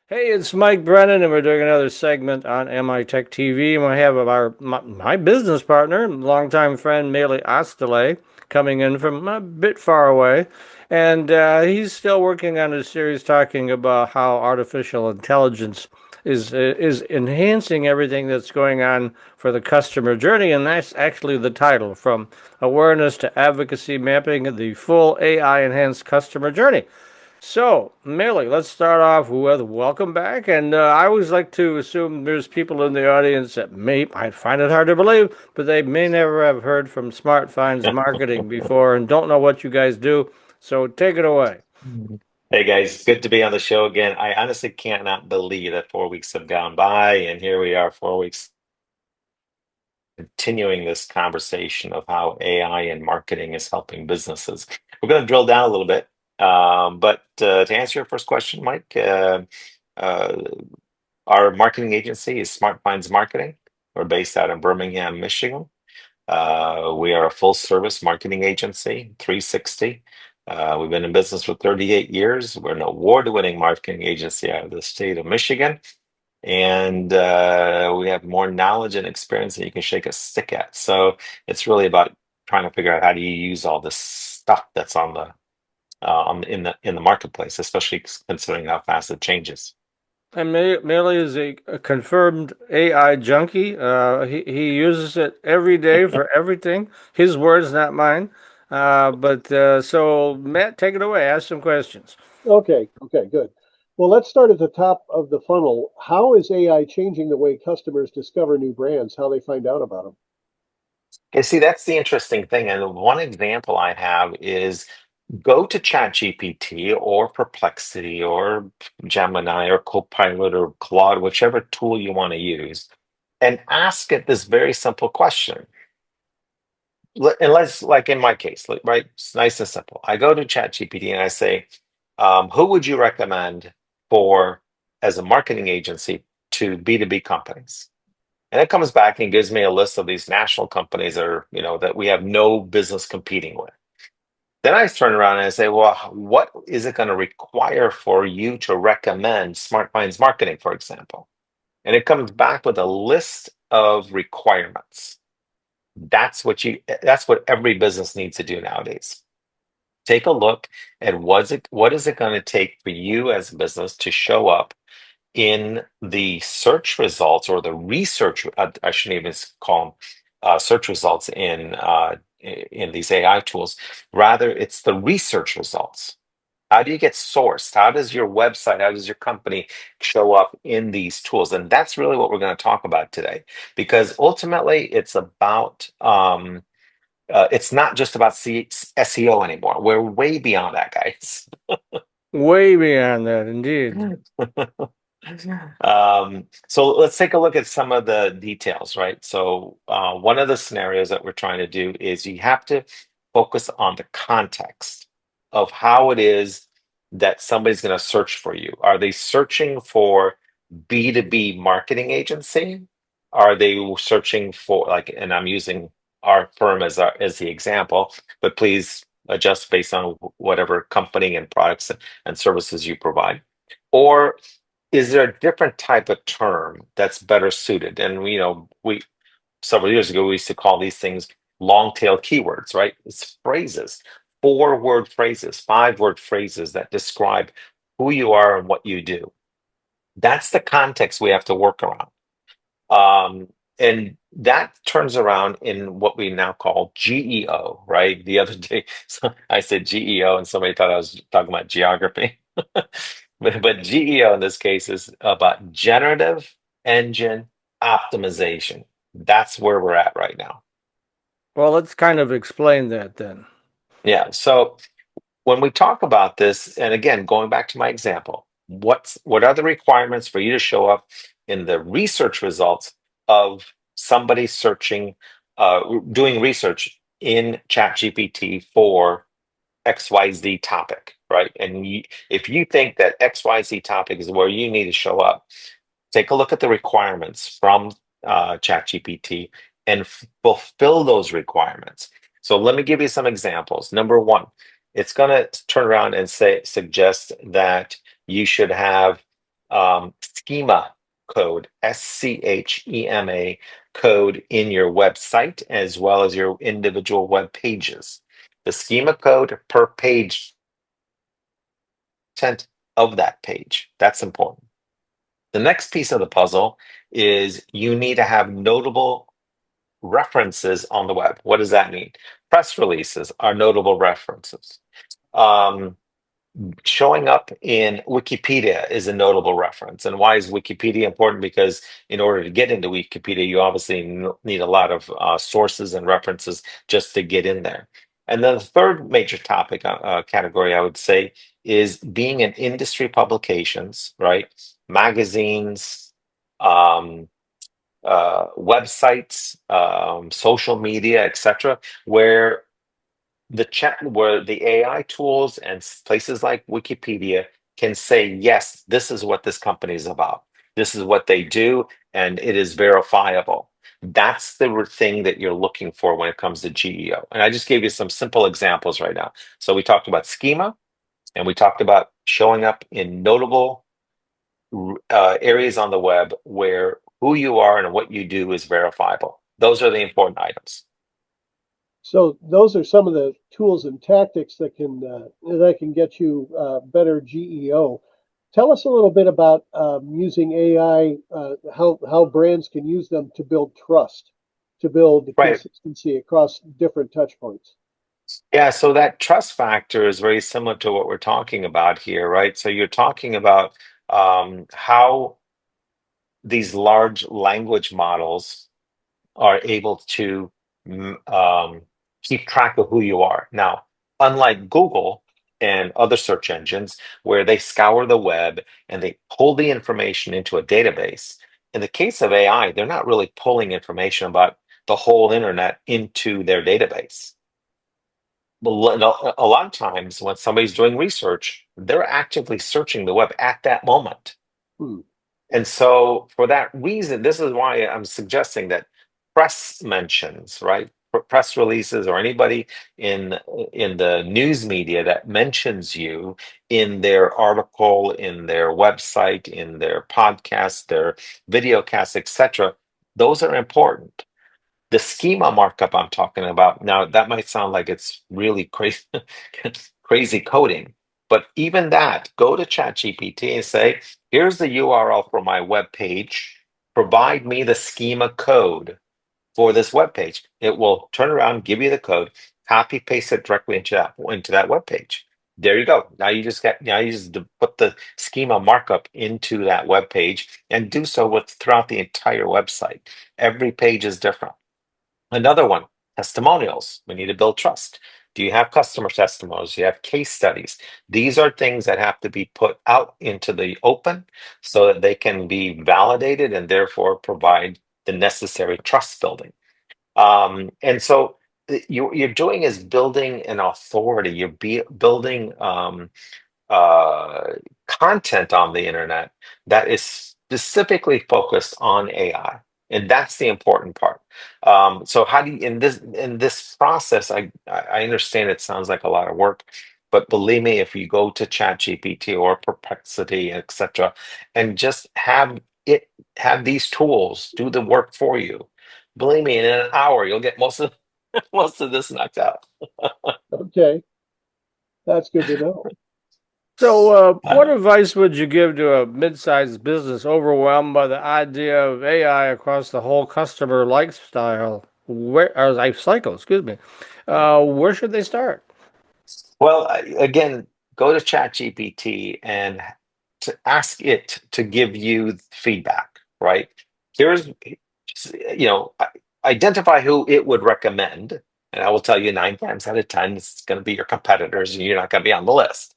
Hey, it's Mike Brennan, and we're doing another segment on MITechTV. And we have my business partner, longtime friend Melih Oztalay, coming in from a bit far away, and he's still working on a series talking about how artificial intelligence is enhancing everything that's going on for the customer journey, and that's actually the title: from awareness to advocacy, mapping the full AI enhanced customer journey. So, Melly, let's start off with welcome back. And I always like to assume there's people in the audience that might find it hard to believe, but they may never have heard from SmartFinds Marketing before and don't know what you guys do. So, take it away. Hey guys, good to be on the show again. I honestly cannot believe that 4 weeks have gone by, and here we are, 4 weeks continuing this conversation of how AI and marketing is helping businesses. We're going to drill down a little bit, but to answer your first question, Mike, uh, our marketing agency is SmartFinds Marketing. We're based out in Birmingham, Michigan. We are a full service marketing agency, 360. We've been in business for 38 years. We're an award-winning marketing agency out of the state of Michigan. And we have more knowledge and experience than you can shake a stick at. So it's really about trying to figure out how do you use all this stuff that's on the in the marketplace, especially considering how fast it changes. And Melly is a confirmed AI junkie. He uses it every day for everything. His words, not mine. So, Matt, take it away. Ask some questions. Okay, good. Well, let's start at the top of the funnel. How is AI changing the way customers discover new brands, how they find out about them? You see, that's the interesting thing. And one example I have is go to ChatGPT or Perplexity or Gemini or Copilot or Claude, whichever tool you want to use, and ask it this very simple question. And let's, like in my case, right? It's nice and simple. I go to ChatGPT and I say, who would you recommend for as a marketing agency to B2B companies? And it comes back and gives me a list of these national companies that are, that we have no business competing with. Then I turn around and I say, well, what is it going to require for you to recommend SmartFinds Marketing, for example? And it comes back with a list of requirements. That's what every business needs to do nowadays. Take a look at what is it going to take for you as a business to show up in the search results or the research. I shouldn't even call them search results in these AI tools. Rather, it's the research results. How do you get sourced? How does your website, how does your company show up in these tools? And that's really what we're going to talk about today, because ultimately it's not just about SEO anymore. We're way beyond that, guys. Way beyond that, indeed. So let's take a look at some of the details, right? So one of the scenarios that we're trying to do is you have to focus on the context of how it is that somebody's going to search for you. Are they searching for B2B marketing agency? Are they searching for like, and I'm using our firm as the example, but please adjust based on whatever company and products and services you provide. Or is there a different type of term that's better suited? And we several years ago we used to call these things long tail keywords, right? It's phrases, 4 word phrases, 5 word phrases that describe who you are and what you do. That's the context we have to work around. And that turns around in what we now call GEO, right? The other day, I said GEO, and somebody thought I was talking about geography. But GEO in this case is about generative engine optimization. That's where we're at right now. Well, let's kind of explain that then. Yeah. So when we talk about this, and again, going back to my example, what are the requirements for you to show up in the research results of somebody searching, doing research in ChatGPT for XYZ topic, right? And if you think that XYZ topic is where you need to show up, take a look at the requirements from ChatGPT and fulfill those requirements. So let me give you some examples. Number one, it's going to turn around and suggest that you should have schema code, SCHEMA code in your website as well as your individual web pages. The schema code per page content of that page. That's important. The next piece of the puzzle is you need to have notable references on the web. What does that mean? Press releases are notable references. Um, Showing up in Wikipedia is a notable reference. And why is Wikipedia important? Because in order to get into Wikipedia, you obviously need a lot of sources and references just to get in there. And then the third major topic category, I would say, is being in industry publications, right? Magazines, um, websites, social media, etc., where the AI tools and places like Wikipedia can say, yes, this is what this company is about. This is what they do, and it is verifiable. That's the thing that you're looking for when it comes to GEO. And I just gave you some simple examples right now. So we talked about schema, and we talked about showing up in notable areas on the web where who you are and what you do is verifiable. Those are the important items. So those are some of the tools and tactics that can get you better GEO. Tell us a little bit about using AI, how brands can use them to build trust, to build Right. consistency across different touch points. Yeah, so that trust factor is very similar to what we're talking about here, right? So you're talking about how these large language models are able to keep track of who you are. Now, unlike Google and other search engines, where they scour the web and they pull the information into a database, in the case of AI, they're not really pulling information about the whole internet into their database. A lot of times when somebody's doing research, they're actively searching the web at that moment. Hmm. And so, for that reason, this is why I'm suggesting that press mentions, right? Press releases or anybody in in the news media that mentions you in their article, in their website, in their podcast, their video cast, etc. Those are important. The schema markup I'm talking about now, that might sound like it's really crazy, crazy coding, but even that, go to ChatGPT and say, here's the URL for my web page. Provide me the schema code for this web page. It will turn around, give you the code, copy paste it directly into that web page. There you go. Now you just put the schema markup into that web page and do so with throughout the entire website. Every page is different. Another one, testimonials. We need to build trust. Do you have customer testimonials? Do you have case studies? These are things that have to be put out into the open so that they can be validated and therefore provide the necessary trust building. And so you're doing is building an authority. Building uh, content on the internet that is specifically focused on AI, and that's the important part. So how do you in this process? I understand it sounds like a lot of work, but believe me, if you go to ChatGPT or Perplexity, etc., and just have these tools do the work for you, believe me, in an hour you'll get most of most of this knocked out. Okay, that's good to know. So, what Uh, advice would you give to a mid-sized business overwhelmed by the idea of AI across the whole customer lifestyle, or life cycle? Excuse me. Where should they start? Well, again, go to ChatGPT and to ask it to give you feedback, right? Here's, identify who it would recommend. And I will tell you 9 times out of 10, it's going to be your competitors and you're not going to be on the list.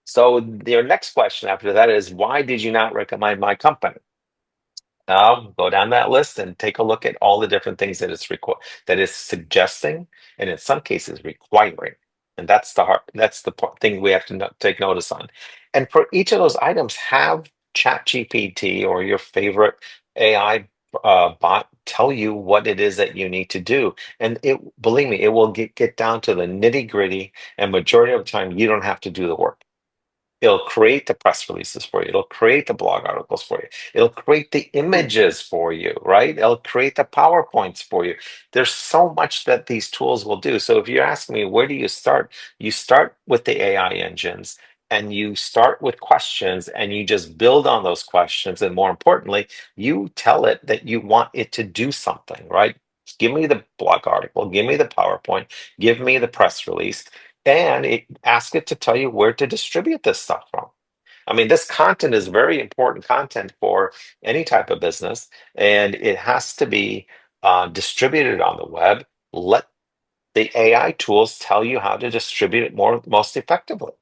So your next question after that is, why did you not recommend my company? Go down that list and take a look at all the different things that it's suggesting, and in some cases requiring. And that's the thing we have to take notice on. And for each of those items, have ChatGPT or your favorite AI bot tell you what it is that you need to do. And believe me, it will get down to the nitty gritty, and majority of the time, you don't have to do the work. It'll create the press releases for you. It'll create the blog articles for you. It'll create the images for you, right? It'll create the PowerPoints for you. There's so much that these tools will do. So if you ask me, where do you start with the AI engines, and you start with questions, and you just build on those questions. And more importantly, you tell it that you want it to do something, right? Give me the blog article, give me the PowerPoint, give me the press release, and ask it to tell you where to distribute this stuff from. I mean, this content is very important content for any type of business, and it has to be distributed on the web. Let the AI tools tell you how to distribute it most effectively.